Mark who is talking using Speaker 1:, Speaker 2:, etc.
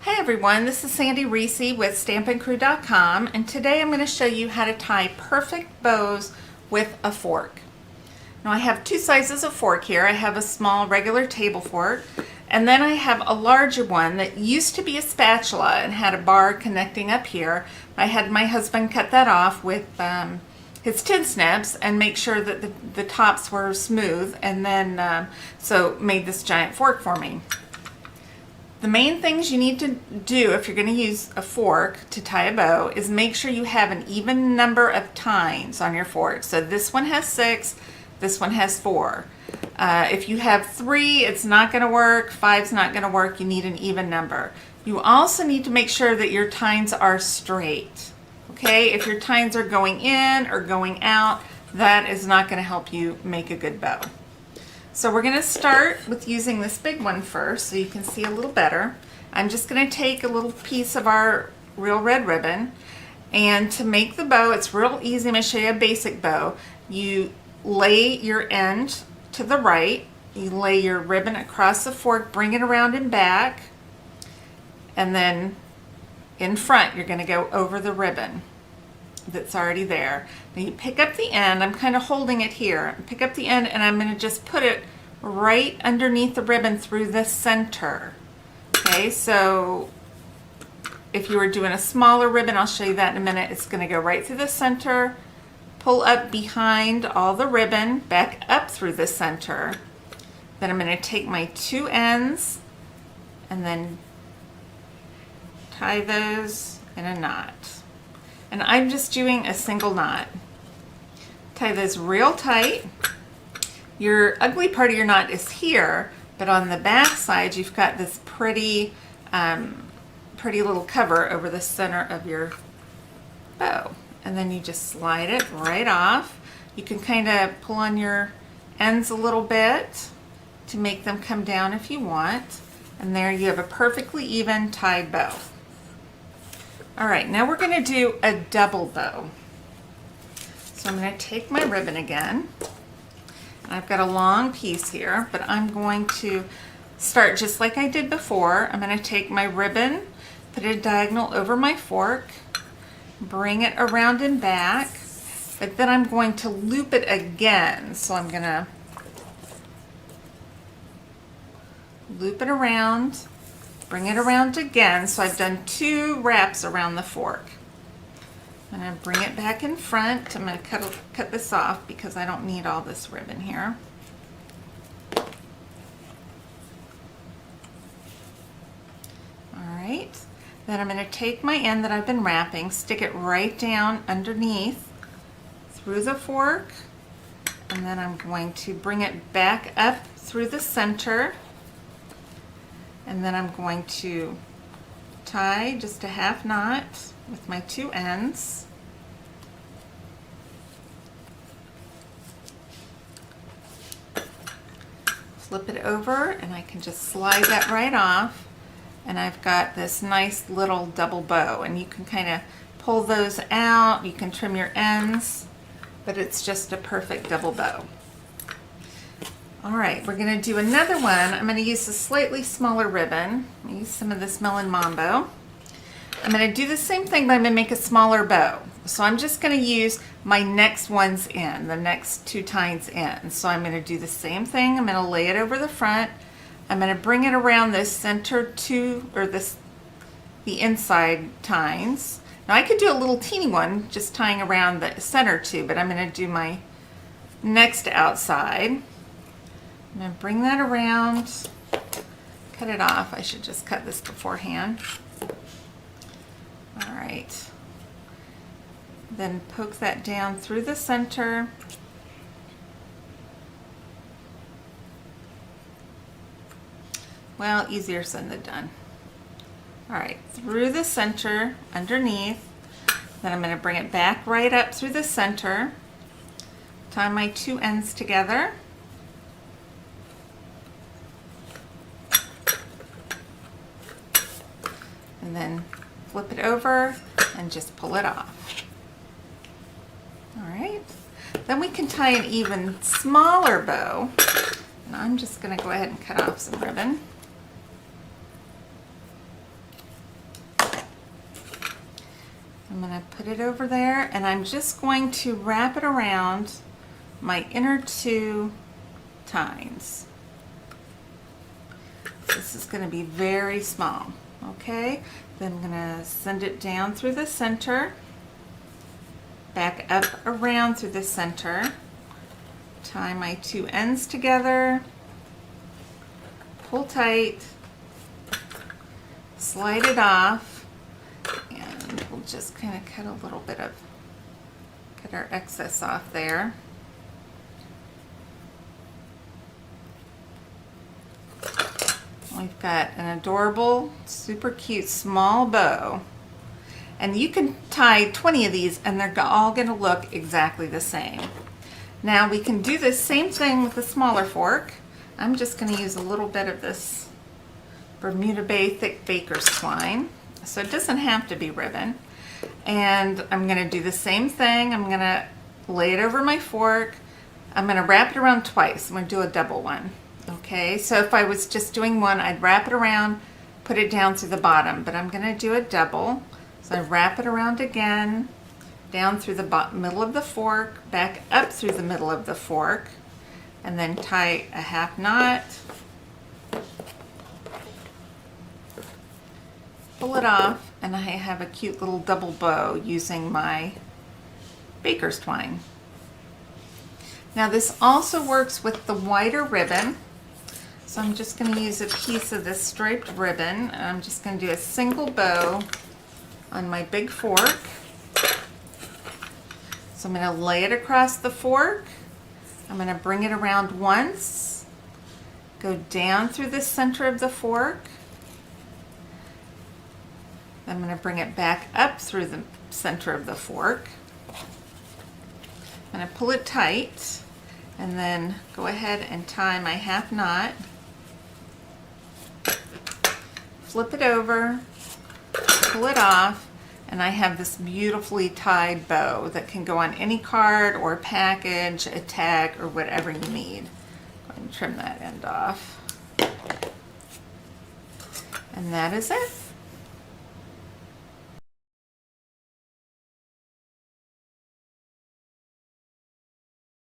Speaker 1: Hey everyone, this is Sandy Reese with StampinCrew.com, and today I'm going to show you how to tie perfect bows with a fork. Now I have two sizes of fork here. I have a small regular table fork, and then I have a larger one that used to be a spatula and had a bar connecting up here. I had my husband cut that off with his tin snips and make sure that the tops were smooth, and then so made this giant fork for me. The main things you need to do if you're going to use a fork to tie a bow is make sure you have an even number of tines on your fork. So this one has 6, this one has 4. If you have 3, it's not going to work. 5's not going to work. You need an even number. You also need to make sure that your tines are straight. Okay, if your tines are going in or going out, that is not going to help you make a good bow. So we're going to start with using this big one first so you can see a little better. I'm just going to take a little piece of our real red ribbon, and to make the bow, it's real easy. I'm going to show you a basic bow. You lay your end to the right, you lay your ribbon across the fork, bring it around and back, and then in front you're going to go over the ribbon that's already there. Now you pick up the end. I'm kind of holding it here. Pick up the end and I'm going to just put it right underneath the ribbon through the center. Okay, so if you were doing a smaller ribbon, I'll show you that in a minute, it's going to go right through the center, pull up behind all the ribbon, back up through the center. Then I'm going to take my 2 ends and then tie those in a knot. And I'm just doing a single knot. Tie those real tight. Your ugly part of your knot is here, but on the back side you've got this pretty little cover over the center of your bow. And then you just slide it right off. You can kind of pull on your ends a little bit to make them come down if you want. And there you have a perfectly even tied bow. Alright, now we're going to do a double bow. So I'm going to take my ribbon again. I've got a long piece here, but I'm going to start just like I did before. I'm going to take my ribbon, put it diagonal over my fork, bring it around and back, but then I'm going to loop it again. So I'm going to loop it around, bring it around again. So I've done 2 wraps around the fork. I'm going to bring it back in front. I'm going to cut this off because I don't need all this ribbon here. Alright, then I'm going to take my end that I've been wrapping, stick it right down underneath through the fork, and then I'm going to bring it back up through the center. And then I'm going to tie just a half knot with my 2 ends. Flip it over and I can just slide that right off. And I've got this nice little double bow. And you can kind of pull those out, you can trim your ends, but it's just a perfect double bow. Alright, we're going to do another one. I'm going to use a slightly smaller ribbon. Use some of this Melon Mambo. I'm going to do the same thing, but I'm going to make a smaller bow. So I'm just going to use my next ones in, the next 2 tines in. So I'm going to do the same thing. I'm going to lay it over the front. I'm going to bring it around the center 2, or the inside tines. Now I could do a little teeny one, just tying around the center 2, but I'm going to do my next outside. I'm going to bring that around, cut it off. I should just cut this beforehand. Alright. Then poke that down through the center. Well, easier said than done. Alright, through the center, underneath. Then I'm going to bring it back right up through the center. Tie my 2 ends together. And then flip it over and just pull it off. Alright, then we can tie an even smaller bow. And I'm just going to go ahead and cut off some ribbon. I'm going to put it over there, and I'm just going to wrap it around my inner 2 tines. This is going to be very small, okay? Then I'm going to send it down through the center, back up around through the center, tie my 2 ends together, pull tight, slide it off, and we'll just kind of cut a little bit of, get our excess off there. We've got an adorable, super cute small bow. And you can tie 20 of these and they're all going to look exactly the same. Now we can do the same thing with the smaller fork. I'm just going to use a little bit of this Bermuda Bay thick baker's twine. So it doesn't have to be ribbon. And I'm going to do the same thing. I'm going to lay it over my fork. I'm going to wrap it around twice. I'm going to do a double one. Okay, so if I was just doing one, I'd wrap it around, put it down through the bottom, but I'm going to do a double. So I wrap it around again, down through the middle of the fork, back up through the middle of the fork, and then tie a half knot, pull it off, and I have a cute little double bow using my baker's twine. Now this also works with the wider ribbon. So I'm just going to use a piece of this striped ribbon, and I'm just going to do a single bow on my big fork. So I'm going to lay it across the fork. I'm going to bring it around once, go down through the center of the fork. I'm going to bring it back up through the center of the fork. I'm going to pull it tight and then go ahead and tie my half knot. Flip it over, pull it off, and I have this beautifully tied bow that can go on any card or package, a tag, or whatever you need. Go ahead and trim that end off. And that is it.